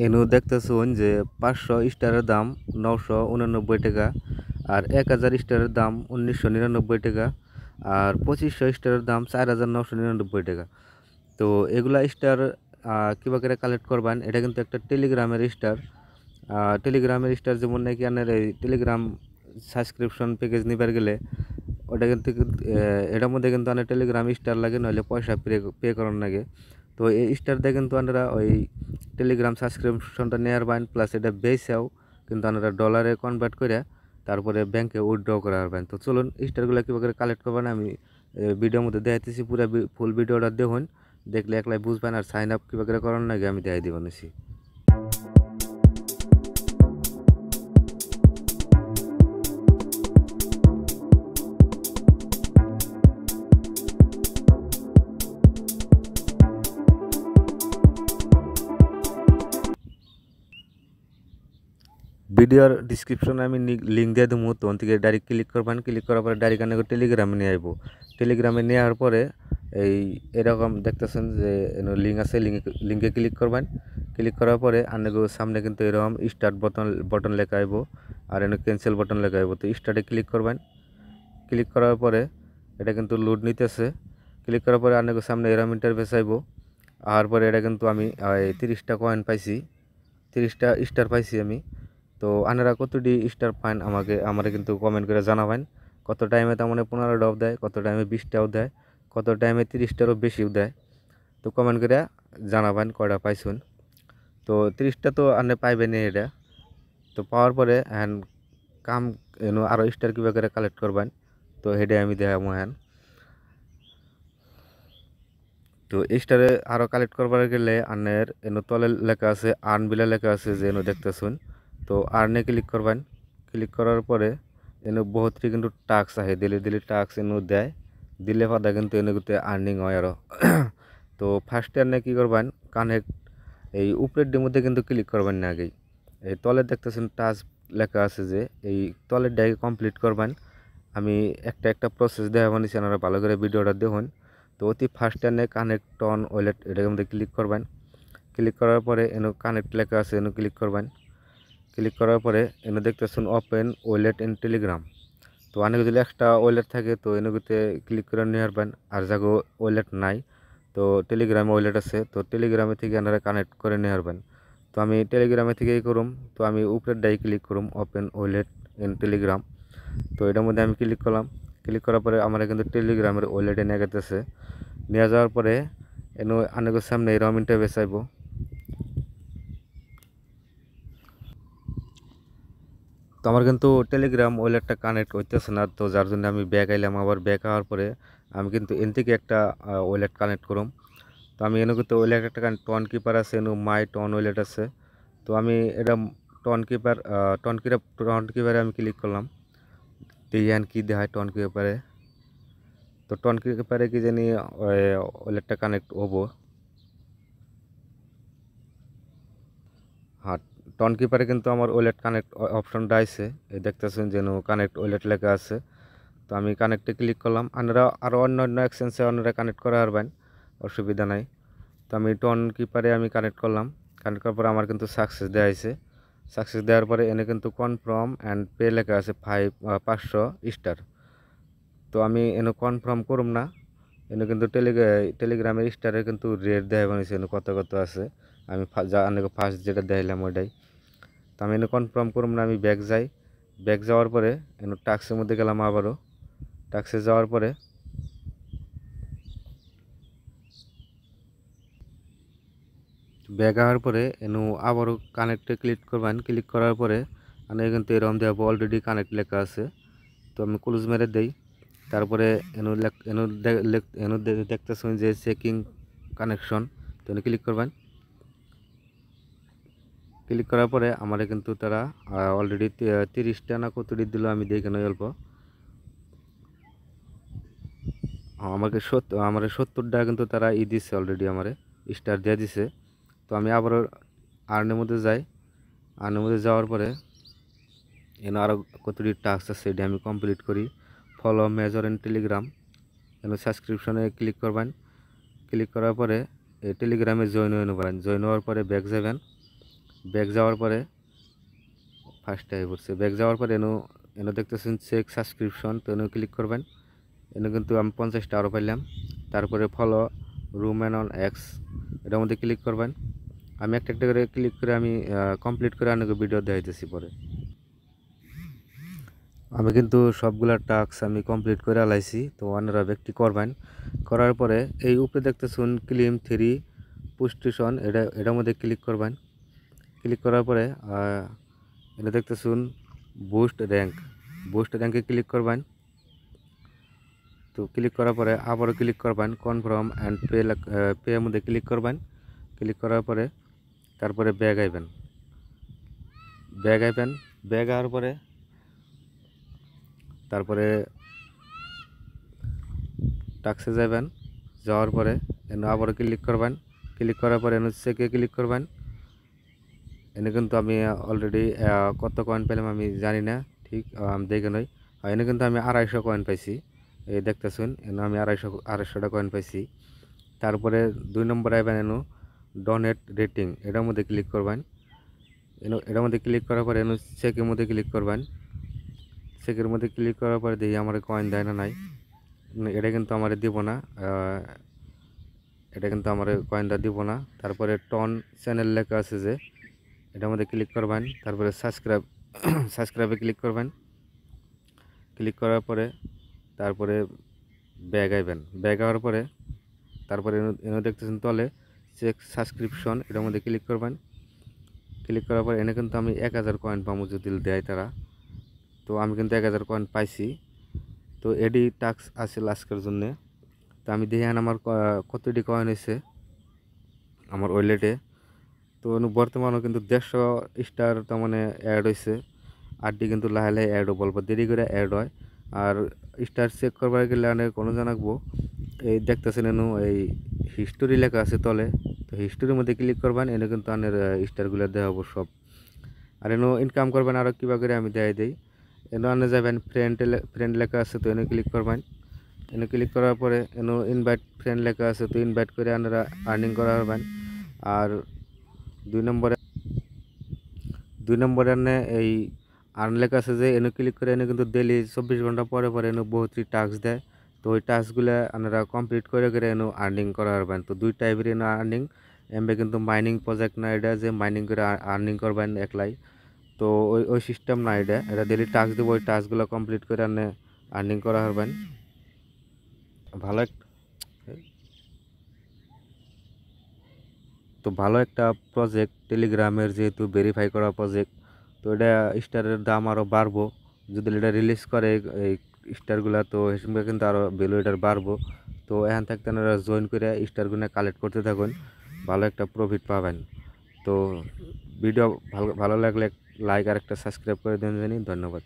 এনু দেখতেছুন যে 500 স্টারের দাম 989 টাকা, আর 1000 স্টারের দাম 1999 টাকা, আর 2500 স্টারের দাম 4999 টাকা। তো এগুলা স্টার কিবা করে কালেক্ট করবেন, এটা কিন্তু একটা টেলিগ্রামের স্টার। টেলিগ্রামের স্টার যেমন নাকি আপনার এই টেলিগ্রাম সাবস্ক্রিপশন প্যাকেজ নিবার গেলে ওটা কিন্তু এটার মধ্যে কিন্তু অনেক টেলিগ্রাম স্টার লাগে, নইলে পয়সা পে করার লাগে। তো এই স্টার দিয়ে কিন্তু আপনারা ওই টেলিগ্রাম সাবস্ক্রিপশনটা নেওয়ার বাইন, প্লাস এটা বেসেও কিন্তু আপনারা ডলারে কনভার্ট করে তারপরে ব্যাংকে উইথড্র করা পারবেন। তো চলুন স্টারগুলো কীভাবে করে কালেক্ট করবেন আমি ভিডিওর মধ্যে দেখাইতেছি। পুরো ফুল ভিডিওটা দেখুন, দেখলে একলাই বুঝবেন। আর সাইন আপ কীভাবে করে করার লাগে আমি দেখাই দিব নিছি। ভিডিওর ডিসক্রিপশনে আমি লিঙ্ক দিয়ে দেবো, তখন থেকে ডাইরেক্ট ক্লিক করবেন। ক্লিক করার পরে ডাইরেক্ট আপনাকে টেলিগ্রামে নিয়ে আসবো। টেলিগ্রামে নেওয়ার পরে এই এরকম দেখতেছেন যে লিঙ্ক আছে, লিঙ্কে ক্লিক করবেন। ক্লিক করার পরে আপনাকে সামনে কিন্তু এরকম স্টার্ট বটন লেখা আসবো, আর এখানে ক্যান্সেল বটন লেখা আসবো। তো স্টার্টে ক্লিক করবেন। ক্লিক করার পরে এটা কিন্তু লোড নিতেছে। ক্লিক করার পরে আপনাকে সামনে এরকম ইন্টারফেস আসবো। আর পরে এটা কিন্তু আমি 30টা কয়েন পাইছি, 30টা স্টার পাইছি আমি। তো আপনারা কতটি স্টার পান আমারে কিন্তু কমেন্ট করে জানাবেন। কত টাইমে তার মানে 15টাও দেয়, কত টাইমে 20টাও দেয়, কত টাইমে 30টারও বেশিও দেয়। তো কমেন্ট করে জানাবেন কয়টা পাইছুন। তো 30টা তো আপনি পাইবেনই এটা। তো পাওয়ার পরে কাম আরও স্টার কীভাবে করে কালেক্ট করবেন, তো হেডে আমি দেখাবো তো স্টারে আরও কালেক্ট করবার গেলে আপনার তলে লেখা আছে আর্ন বিলা লেখা আছে যে দেখতেছুন। তো আর্নে ক্লিক করবেন। ক্লিক করার পরে বহুতটি কিন্তু টাস্ক আহে, দিলে দিলে টাস্ক দেয়, দিলে পাতা কিন্তু কিন্তু আর্নিং হয় আরও। তো ফার্স্টে আপনি কী করবেন, কানেক্ট এই উপরের মধ্যে কিন্তু ক্লিক করবেন না আগেই। এই তলে দেখতেছেন টাস্ক লেখা আছে যে এই তলের ডাইকে কমপ্লিট করবেন। আমি একটা একটা প্রসেস দেখাবো নিচ্ছি, আপনারা ভালো করে ভিডিওটা দেখুন। তো অতি ফার্স্ট এনে কানেক্ট অন ওয়ালেট এটার মধ্যে ক্লিক করবেন। ক্লিক করার পরে কানেক্ট লেখা আছে ক্লিক করবেন। ক্লিক করার পরে দেখতেছেন ওপেন ওয়ালেট ইন টেলিগ্রাম। তো অনেক যদি একটা ওয়ালেট থাকে তো এনগুতে ক্লিক করে নিয়ে আসবেন। আর যাগো ওয়ালেট নাই, তো টেলিগ্রামে ওয়ালেট আছে, তো টেলিগ্রামে থেকে আপনারা কানেক্ট করে নিয়ে আসবেন। তো আমি টেলিগ্রামে থেকেই করুম। তো আমি উপরের ডাই ক্লিক করুম ওপেন ওয়ালেট ইন টেলিগ্রাম। তো এটার মধ্যে আমি ক্লিক করলাম। ক্লিক করার পরে আমার কিন্তু টেলিগ্রামের ওয়ালেটে নিয়ে গেতেছে। নিয়ে যাওয়ার পরে অনেকের সামনে এরকম ইন্টারফেস আইব। তো আমার কিন্তু টেলিগ্রাম ওয়ালেটটা কানেক্ট হইতেছে না, তো যার জন্য আমি ব্যাক আইলাম। আবার ব্যাক হওয়ার পরে আমি কিন্তু এন থেকে একটা ওয়ালেট কানেক্ট করুম। তো আমি কিন্তু ওয়ালেট একটা টন কিপার আছে, মাই টন ওয়ালেট আছে। তো আমি এটা টন কিপারে আমি ক্লিক করলাম। দেখি কি দেখায় টন কিপারে। তো টন কিপারে কি জানি ওয়ালেটটা কানেক্ট হবো। হ্যাঁ, টন কিপারে কিন্তু আমার ওয়ালেট কানেক্ট অপশনটা আছে, এই দেখতেছেন যেন কানেক্ট ওয়ালেট লেখা আছে। তো আমি কানেক্টে ক্লিক করলাম। আপনারা আরও অন্য অন্য এক্সচেঞ্জে আপনারা কানেক্ট করা পারবেন, অসুবিধা নাই। তো আমি টন কিপারে আমি কানেক্ট করলাম। কানেক্ট করার পরে আমার কিন্তু সাকসেস দেওয়া হয়েছে। সাকসেস দেওয়ার পরে এনে কিন্তু কনফার্ম অ্যান্ড পে লেখা আছে 500 স্টার। তো আমি কনফার্ম করুম না। কিন্তু টেলিগ্রামের স্টারে কিন্তু রেট দেওয়া বানিয়েছে কত কত আছে। আমি ফার্স্ট যেটা দেখাইলাম ওইটাই। তো আমি কনফার্ম করুম না, আমি ব্যাক যাই। ব্যাক যাওয়ার পরে টাক্সের মধ্যে গেলাম আবারও। টাক্সে যাওয়ার পরে ব্যাক আওয়ার পরে আবারও কানেক্টে ক্লিক করবেন। ক্লিক করার পরে আমি কিন্তু এরকম দেখাবো অলরেডি কানেক্ট লেখা আছে। তো আমি ক্লোজ মেরে দেই। তারপরে দেখতেছেন যে চেকিং কানেকশন, তো ক্লিক করবেন। ক্লিক করার পরে আমার কিন্তু তারা অলরেডি 30টা না কতটি দিল আমি দেখে নই অল্প। আমাকে 70টা কিন্তু তারা দিচ্ছে অলরেডি, আমারে স্টার দিয়ে দিছে। তো আমি আবারও আর্নের মধ্যে যাই। আর্নের মধ্যে যাওয়ার পরে আরও কতটি টাস্ক আছে সেটা আমি কমপ্লিট করি। ফলো মেজর ইন টেলিগ্রাম, সাবস্ক্রিপশনে ক্লিক করবেন। ক্লিক করার পরে এই টেলিগ্রামে জয়েন হয়ে নেবেন। জয়েন হওয়ার পরে ব্যাক যাবেন। ব্যাক যাওয়ার পরে ফার্স্টে পড়ছে, ব্যাক যাওয়ার পরে এনো দেখতেছেন চেক সাবস্ক্রিপশন, তো এনে ক্লিক করবেন। এনে কিন্তু আমি 50টা আরও পাইলাম। তারপরে ফলো রুমেন অন এক্স, এটার মধ্যে ক্লিক করবেন। আমি একটা একটা করে ক্লিক করে আমি কমপ্লিট করে অনেক ভিডিও দেখাইতেছি পরে। আমি কিন্তু সবগুলা টাস্ক আমি কমপ্লিট করে আলাইছি, তো আপনারা ব্যক্তি করবেন। করার পরে এই উপরে দেখতেছুন ক্লিম 3 পুস্টিশন, এটার মধ্যে ক্লিক করবেন। ক্লিক করার পরে এটা দেখতেছুন বুস্ট র্যাঙ্কে ক্লিক করবেন। তো ক্লিক করার পরে আবারও ক্লিক করবেন কনফার্ম অ্যান্ড পে এর মধ্যে ক্লিক করবেন। ক্লিক করার পরে তারপরে ব্যাগ আইবেন। ব্যাগ আওয়ার পরে তারপরে টাক্সে যাবেন। যাওয়ার পরে এনে আবারও ক্লিক করবেন। ক্লিক করার পরে এনে চেকে ক্লিক করবেন। এনে কিন্তু আমি অলরেডি কত কয়েন পেলাম আমি জানি না, ঠিক দেখে নই। এনে কিন্তু আমি 250 কয়েন পাইছি, এই দেখতেছুন এনে আমি 250টা কয়েন পাইছি। তারপরে 2 নম্বরে আইবেন এনে ডোনেট রেটিং, এটার মধ্যে ক্লিক করবেন। এটার মধ্যে ক্লিক করার পরে এনে চেকের মধ্যে ক্লিক করবেন। চেকের মধ্যে ক্লিক করার পরে দেখি আমার কয়েন দেয় না নাই, এটা কিন্তু আমার দিব না, এটা কিন্তু আমার কয়েনটা দিব না। তারপরে টন চ্যানেল লেখা আছে যে, এটার মধ্যে ক্লিক করবেন। তারপরে সাবস্ক্রাইবে ক্লিক করবেন। ক্লিক করার পরে তারপরে ব্যাগ আইবেন। ব্যাগ আওয়ার পরে তারপরে এনে দেখতেছেন তলে চেক সাবস্ক্রিপশন, এটার মধ্যে ক্লিক করবেন। ক্লিক করার পরে এনে কিন্তু আমি 1000 কয়েন পাবো যদি দেয় তারা, তো আমি কিন্তু 1000 কয়েন পাইছি। তো এডি টাস্ক আছে আজকের জন্যে। তো আমি দেখি আমার কতটি কয়েন হয়েছে আমার ওয়ালেটে। তো বর্তমানেও কিন্তু 150 স্টার তার মানে অ্যাড হয়েছে। আরটি কিন্তু লাহে লাহে অ্যাড বলবো, দেরি করে অ্যাড হয়। আর স্টার চেক করবার গেলে অনেক কোনো জানাকবো, এই দেখতেছেন এনু এই হিস্টোরি লেখা আছে তলে, তো হিস্টোরির মধ্যে ক্লিক করবেন। এনে কিন্তু আনের স্টারগুলো দেওয়া হবো সব। আর এনু ইনকাম করবেন আরও কীভাবে করে আমি দেখাই দিই। এনে আনে যাবেন ফ্রেন্ড লেখা আছে, তো এনে ক্লিক করবেন। এনে ক্লিক করার পরে এনে ইনভাইট ফ্রেন্ড লেখা আছে, তো ইনভাইট করে আপনারা আর্নিং করা হবেন। আর 2 নম্বরে এনে এই আর্ন লেখা আছে যে, এনে ক্লিক করে এনে কিন্তু ডেলি 24 ঘন্টা পরে পরে এনে বহুতটি টাস্ক দেয়। তো ওই টাস্কগুলো আপনারা কমপ্লিট করে এনে আর্নিং করা পারবেন। তো 2 টাইপের এনে আর্নিং এমবে কিন্তু মাইনিং প্রজেক্ট না, এটা যে মাইনিং করে আর্নিং করবেন একলাই, তো ওই সিস্টেম না, এটা ডেলি টাস্ক দেবো, ওই টাস্কগুলো কমপ্লিট করে এনে আর্নিং করা পারবেন। ভালো একটা প্রজেক্ট, টেলিগ্রামের যেহেতু ভেরিফাই করা প্রজেক্ট, তো এটা স্টারের দাম আরও বাড়বো যদি এটা রিলিজ করে এই স্টারগুলো, তো হিসেবে কিন্তু আরও ভ্যালু এটার বাড়বো। তো এখান থেকে আপনারা জয়েন করে স্টারগুলো কালেক্ট করতে থাকুন, ভালো একটা প্রফিট পাবেন। তো ভিডিও ভালো লাগলে লাইক আর একটা সাবস্ক্রাইব করে দেন জানি। ধন্যবাদ।